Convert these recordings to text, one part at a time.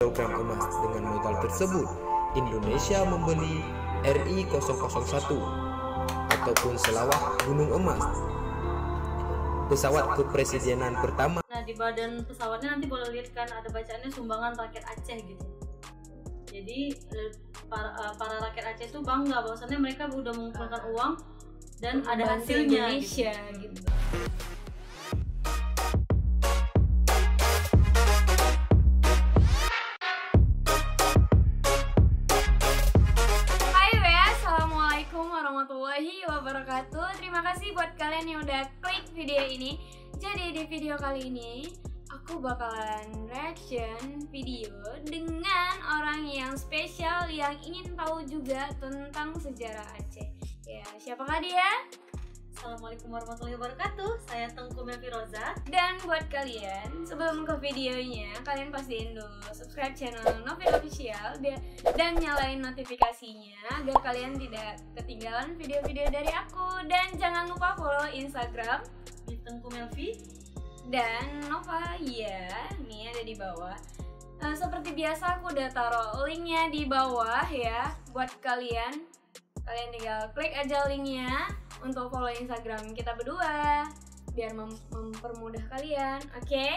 Kilogram emas. Dengan modal tersebut, Indonesia membeli RI-001 ataupun Selawah Gunung Emas, pesawat kepresidenan pertama. Nah, di badan pesawatnya nanti boleh lihat kan ada bacaannya sumbangan rakyat Aceh gitu. Jadi para rakyat Aceh itu bangga bahwasannya mereka udah mengumpulkan uang dan ada hasilnya Indonesia gitu. Warahmatullahi wabarakatuh. Terima kasih buat kalian yang udah klik video ini. Jadi di video kali ini aku bakalan reaction video dengan orang yang spesial yang ingin tahu juga tentang sejarah Aceh. Ya, siapakah dia? Assalamualaikum warahmatullahi wabarakatuh. Saya Tengku Melvi Roza. Dan buat kalian, sebelum ke videonya, kalian pastiin dulu subscribe channel Novin Official dan nyalain notifikasinya agar kalian tidak ketinggalan video-video dari aku. Dan jangan lupa follow Instagram Di Tengku Melvi dan Nova, ya, ini ada di bawah. Seperti biasa aku udah taruh linknya di bawah ya buat kalian. Kalian tinggal klik aja linknya untuk follow Instagram kita berdua biar mempermudah kalian, oke?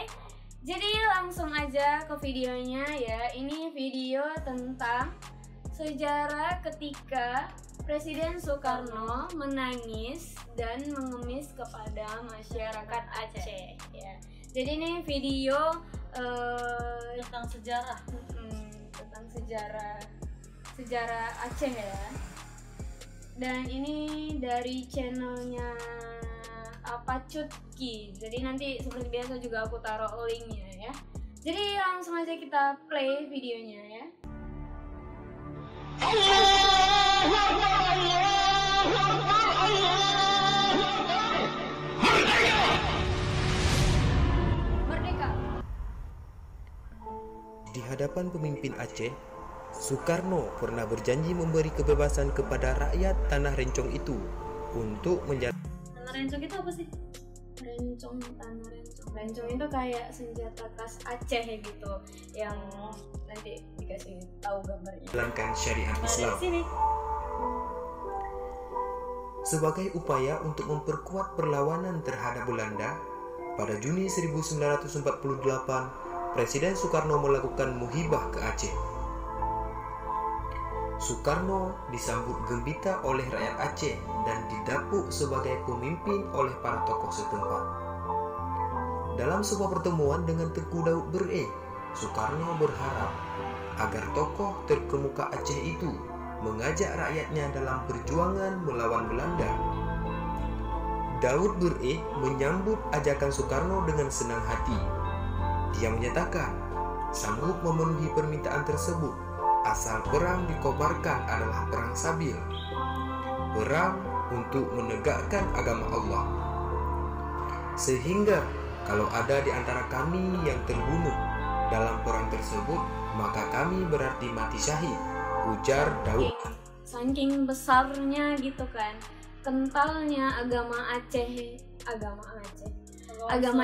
Jadi langsung aja ke videonya ya. Ini video tentang sejarah ketika Presiden Soekarno menangis dan mengemis kepada masyarakat Aceh ya. Jadi ini video tentang sejarah. Tentang sejarah Aceh ya. Dan ini dari channelnya Apacutki. Jadi nanti seperti biasa juga aku taruh linknya ya. Jadi langsung aja kita play videonya ya. Merdeka. Di hadapan pemimpin Aceh, Soekarno pernah berjanji memberi kebebasan kepada rakyat tanah Rencong itu untuk menjalankan. Tanah Rencong itu apa sih? Tanah Rencong. Rencong itu kayak senjata khas Aceh gitu, yang nanti dikasih tahu gambarnya. Syariat Islam Sini. sebagai upaya untuk memperkuat perlawanan terhadap Belanda. Pada Juni 1948, Presiden Soekarno melakukan muhibah ke Aceh. Soekarno disambut gembira oleh rakyat Aceh dan didapuk sebagai pemimpin oleh para tokoh setempat. Dalam sebuah pertemuan dengan Tengku Daud Bereh, Soekarno berharap agar tokoh terkemuka Aceh itu mengajak rakyatnya dalam perjuangan melawan Belanda. Daud Bereh menyambut ajakan Soekarno dengan senang hati. Dia menyatakan sanggup memenuhi permintaan tersebut asal perang dikobarkan adalah perang sabil, perang untuk menegakkan agama Allah. Sehingga kalau ada di antara kami yang terbunuh dalam perang tersebut, maka kami berarti mati syahid, ujar Daud. Saking besarnya gitu kan, kentalnya agama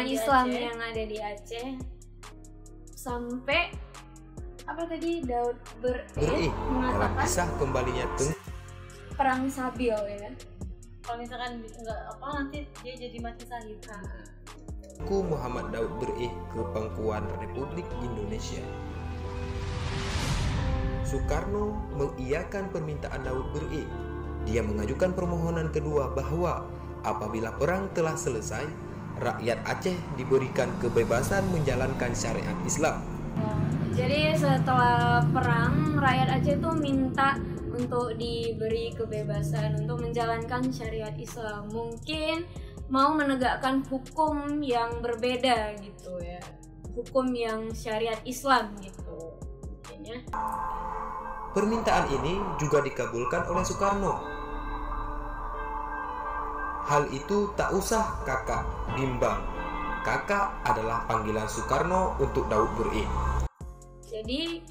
Islam Aceh. yang ada di Aceh, sampai apa tadi Daud Bereh Dalam mengatakan kisah kembalinya perang sabil ya. Kalau misalkan nggak apa nanti dia jadi mati syahid. Tengku Muhammad Daud Bereh ke pangkuan Republik Indonesia. Soekarno mengiyakan permintaan Daud Bereh. Dia mengajukan permohonan kedua bahwa apabila perang telah selesai, rakyat Aceh diberikan kebebasan menjalankan syariat Islam. Jadi setelah perang, rakyat Aceh tuh minta untuk diberi kebebasan untuk menjalankan syariat Islam. Mungkin mau menegakkan hukum yang berbeda gitu ya, hukum yang syariat Islam gitu mungkin ya. Permintaan ini juga dikabulkan oleh Soekarno. Hal itu tak usah kakak bimbang. Kakak adalah panggilan Soekarno untuk Daud Bereh. Jadi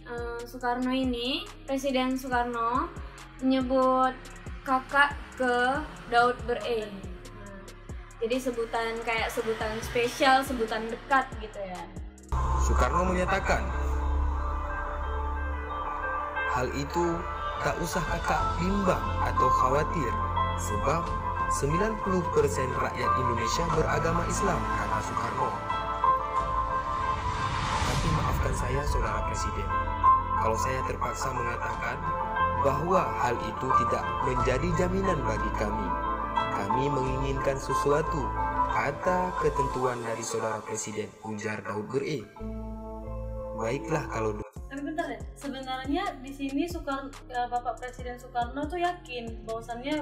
Soekarno ini, Presiden Soekarno menyebut kakak ke Daud Bereh. Jadi sebutan spesial, sebutan dekat gitu ya. Soekarno menyatakan hal itu tak usah kakak bimbang atau khawatir, sebab 90% rakyat Indonesia beragama Islam, kata Soekarno. Tapi maafkan saya, Saudara Presiden, kalau saya terpaksa mengatakan bahwa hal itu tidak menjadi jaminan bagi kami. Kami menginginkan sesuatu, kata ketentuan dari Saudara Presiden, ujar Daud Ber-E. Baiklah kalau Tapi bentar ya, sebenarnya di sini Bapak Presiden Soekarno tuh yakin bahwasannya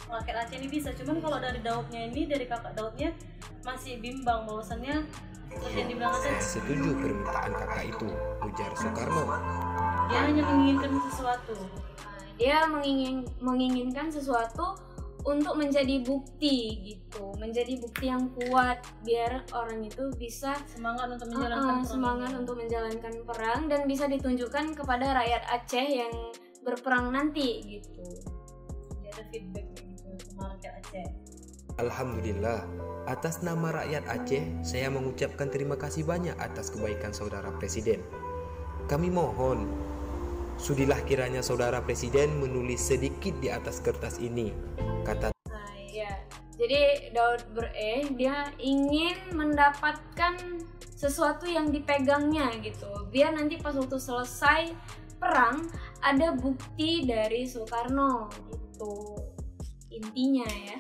rakyat Aceh ini bisa. Cuman kalau dari Daudnya ini, dari kakak Daudnya masih bimbang bahwasannya seperti yang dibilang saya tadi. setuju permintaan kakak itu, ujar Soekarno. Dia hanya menginginkan sesuatu. Dia menginginkan sesuatu untuk menjadi bukti gitu, menjadi bukti yang kuat biar orang itu bisa Semangat untuk menjalankan perang. semangat untuk menjalankan perang dan bisa ditunjukkan kepada rakyat Aceh yang berperang nanti gitu. Dia ada feedback gitu sama rakyat Aceh. Alhamdulillah, atas nama rakyat Aceh, saya mengucapkan terima kasih banyak atas kebaikan Saudara Presiden. Kami mohon, sudilah kiranya Saudara Presiden menulis sedikit di atas kertas ini, kata. Nah ya, jadi Daud Ber-E dia ingin mendapatkan sesuatu yang dipegangnya gitu, biar nanti pas waktu selesai perang ada bukti dari Soekarno gitu, intinya ya.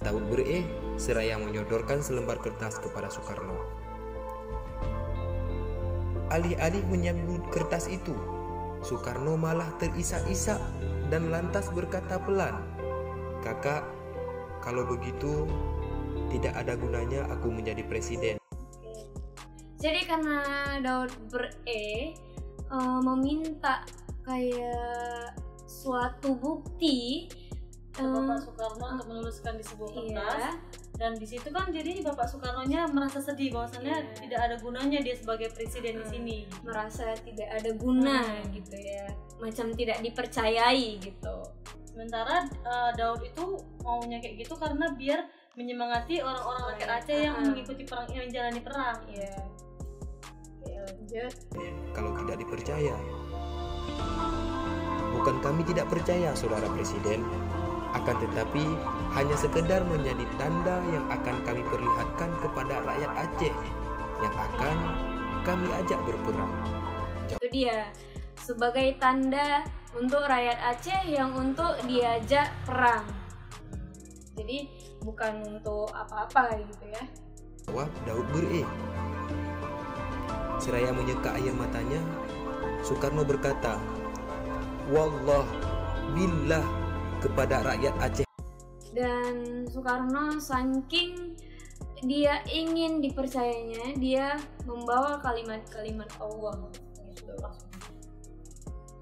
Daud Ber-E seraya menyodorkan selembar kertas kepada Soekarno. Alih-alih menyambut kertas itu, Soekarno malah terisak-isak dan lantas berkata pelan, "Kakak, kalau begitu tidak ada gunanya aku menjadi presiden." Jadi karena Daud Ber-E meminta kayak suatu bukti Bapak Soekarno untuk menuliskan di sebuah kertas. iya, Dan di situ kan jadi Bapak Soekarno-nya merasa sedih bahwasannya tidak ada gunanya dia sebagai presiden di sini. merasa tidak ada guna gitu ya, macam tidak dipercayai gitu. Sementara Daud itu maunya kayak gitu karena biar menyemangati orang-orang rakyat Aceh yang mengikuti perang, yang menjalani perang. Iya. Oke, lanjut. Kalau tidak dipercaya, bukan kami tidak percaya, Saudara Presiden, akan tetapi hanya sekedar menjadi tanda yang akan kami perlihatkan kepada rakyat Aceh yang akan kami ajak berperang. Itu dia, sebagai tanda untuk rakyat Aceh yang untuk diajak perang. Jadi bukan untuk apa-apa gitu ya. Jawab Daud Ber-E. Seraya menyeka air matanya, Soekarno berkata, "Wallah, billah," kepada rakyat Aceh. Dan Soekarno saking dia ingin dipercayanya, dia membawa kalimat-kalimat Allah gitu.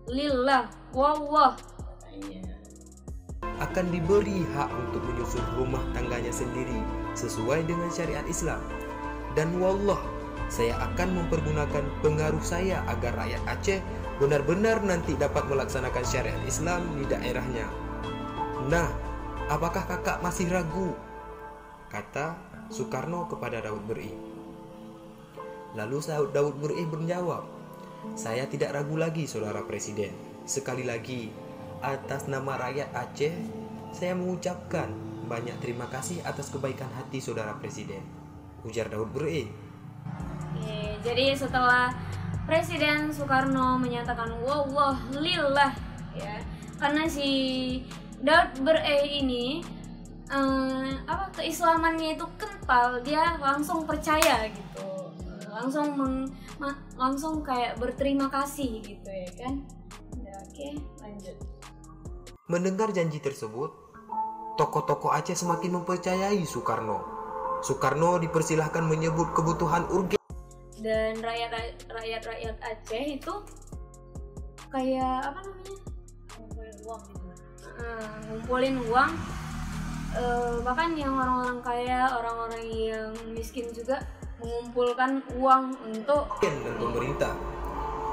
Lillah, wallah katanya. Akan diberi hak untuk menyusun rumah tangganya sendiri sesuai dengan syariat Islam. Dan wallah, saya akan mempergunakan pengaruh saya agar rakyat Aceh benar-benar nanti dapat melaksanakan syariat Islam di daerahnya. Nah, apakah kakak masih ragu? Kata Soekarno kepada Daud Ber-E. Lalu Daud Ber-E menjawab, "Saya tidak ragu lagi, Saudara Presiden. Sekali lagi, atas nama rakyat Aceh, saya mengucapkan banyak terima kasih atas kebaikan hati Saudara Presiden," ujar Daud Ber-E. Oke, jadi setelah Presiden Soekarno menyatakan wallah lillah ya, karena si Daud Ber-E ini keislamannya itu kental, dia langsung percaya gitu, langsung kayak berterima kasih gitu ya kan. Ya, oke, lanjut. Mendengar janji tersebut, tokoh-tokoh Aceh semakin mempercayai Soekarno. Soekarno dipersilahkan menyebut kebutuhan urgen. Dan rakyat Aceh itu kayak apa namanya, Ngumpulin uang gitu. ngumpulin uang, bahkan yang orang-orang kaya, orang-orang yang miskin juga mengumpulkan uang untuk dan pemerintah.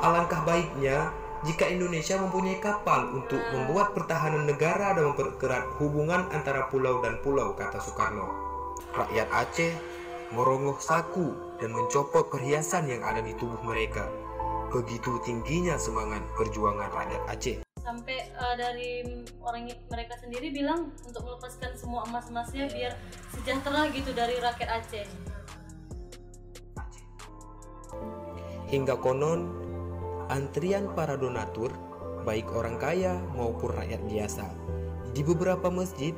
Alangkah baiknya jika Indonesia mempunyai kapal untuk membuat pertahanan negara dan mempererat hubungan antara pulau dan pulau, kata Soekarno. Rakyat Aceh merongoh saku dan mencopot perhiasan yang ada di tubuh mereka. Begitu tingginya semangat perjuangan rakyat Aceh. Sampai dari orang mereka sendiri bilang untuk melepaskan semua emas-emasnya biar sejahtera gitu dari rakyat Aceh. Hingga konon antrian para donatur, baik orang kaya maupun rakyat biasa, di beberapa masjid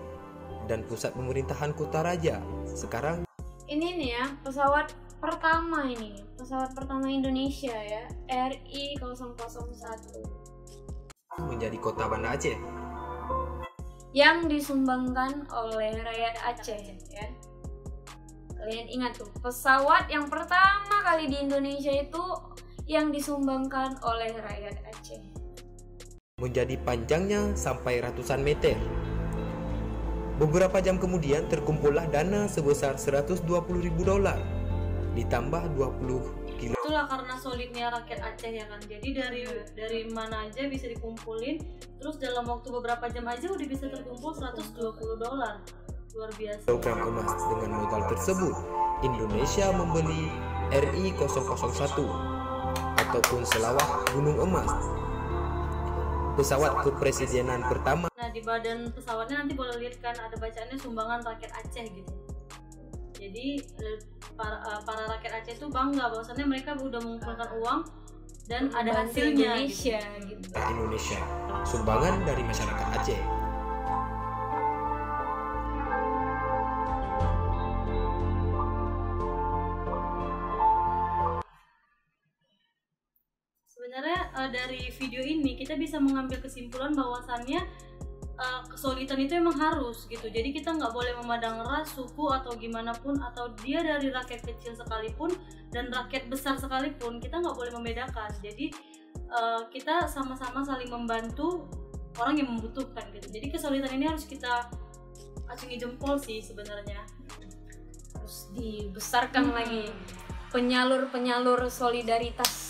dan pusat pemerintahan Kota Raja sekarang Ini nih ya, pesawat pertama Indonesia ya, RI 001 menjadi kota Banda Aceh. yang disumbangkan oleh rakyat Aceh ya. Kalian ingat tuh, pesawat yang pertama kali di Indonesia itu yang disumbangkan oleh rakyat Aceh. Menjadi panjangnya sampai ratusan meter. Beberapa jam kemudian terkumpullah dana sebesar $120.000 ditambah 20 kilo. Itulah karena solidnya rakyat Aceh ya kan. Jadi dari mana aja bisa dikumpulin, terus dalam waktu beberapa jam aja udah bisa terkumpul $120. Luar biasa. Kilogram emas. Dengan modal tersebut, Indonesia membeli RI 001 ataupun Selawah Gunung Emas, pesawat kepresidenan pertama. Nah, di badan pesawatnya nanti boleh lihat kan ada bacaannya sumbangan rakyat Aceh gitu. Jadi para rakyat Aceh itu bangga bahwasannya mereka udah mengumpulkan uang dan ada hasilnya Indonesia gitu. Indonesia, sumbangan dari masyarakat Aceh. Sebenarnya dari video ini kita bisa mengambil kesimpulan bahwasannya kesulitan itu emang harus gitu. Jadi kita nggak boleh memandang ras, suku atau gimana pun, atau dia dari rakyat kecil sekalipun dan rakyat besar sekalipun, kita nggak boleh membedakan. Jadi kita sama-sama saling membantu orang yang membutuhkan gitu. Jadi kesulitan ini harus kita acungi jempol sih sebenarnya. harus dibesarkan lagi penyalur solidaritas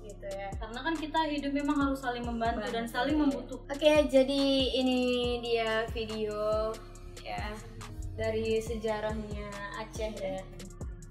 gitu ya. Karena kan kita hidup memang harus saling membantu dan saling membutuhkan. Oke, jadi ini dia video ya dari sejarahnya Aceh ya.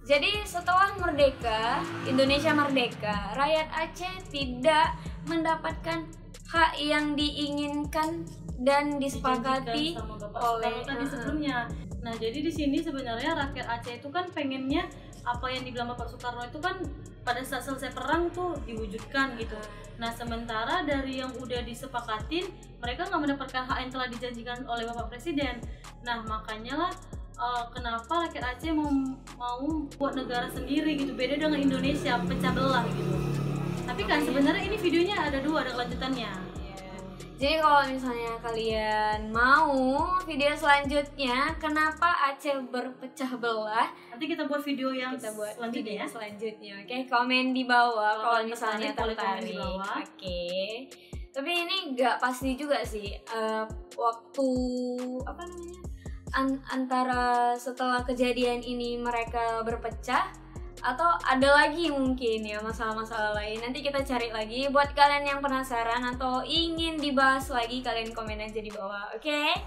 Jadi setelah merdeka, Indonesia merdeka, rakyat Aceh tidak mendapatkan hak yang diinginkan dan disepakati sama Bapak oleh Soekarno tadi sebelumnya. Nah, jadi di sini sebenarnya rakyat Aceh itu kan pengennya apa yang dibilang Bapak Soekarno itu kan pada saat selesai perang tuh diwujudkan gitu. Nah, sementara dari yang udah disepakatin, mereka nggak mendapatkan hak yang telah dijanjikan oleh Bapak Presiden. Nah, makanya lah kenapa rakyat Aceh mau buat negara sendiri gitu, beda dengan Indonesia pecah belah gitu. Tapi kan sebenarnya ini videonya ada kelanjutannya. Jadi kalau misalnya kalian mau video selanjutnya kenapa Aceh berpecah belah, Nanti kita buat video yang kita buat selanjutnya ya. selanjutnya. Oke, komen di bawah kalau Kalau misalnya tertarik, boleh komen di tertarik. bawah. Oke. Tapi ini nggak pasti juga sih waktu apa namanya antara setelah kejadian ini mereka berpecah atau ada lagi mungkin ya masalah-masalah lain. Nanti kita cari lagi. Buat kalian yang penasaran atau ingin dibahas lagi, kalian komen aja di bawah. Oke?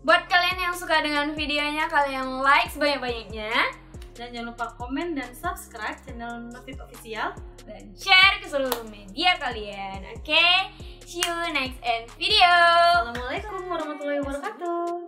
Buat kalian yang suka dengan videonya, kalian like sebanyak-banyaknya Dan jangan lupa komen dan subscribe channel Novip Official. dan share ke seluruh media kalian. Oke? See you next end video. Assalamualaikum warahmatullahi wabarakatuh.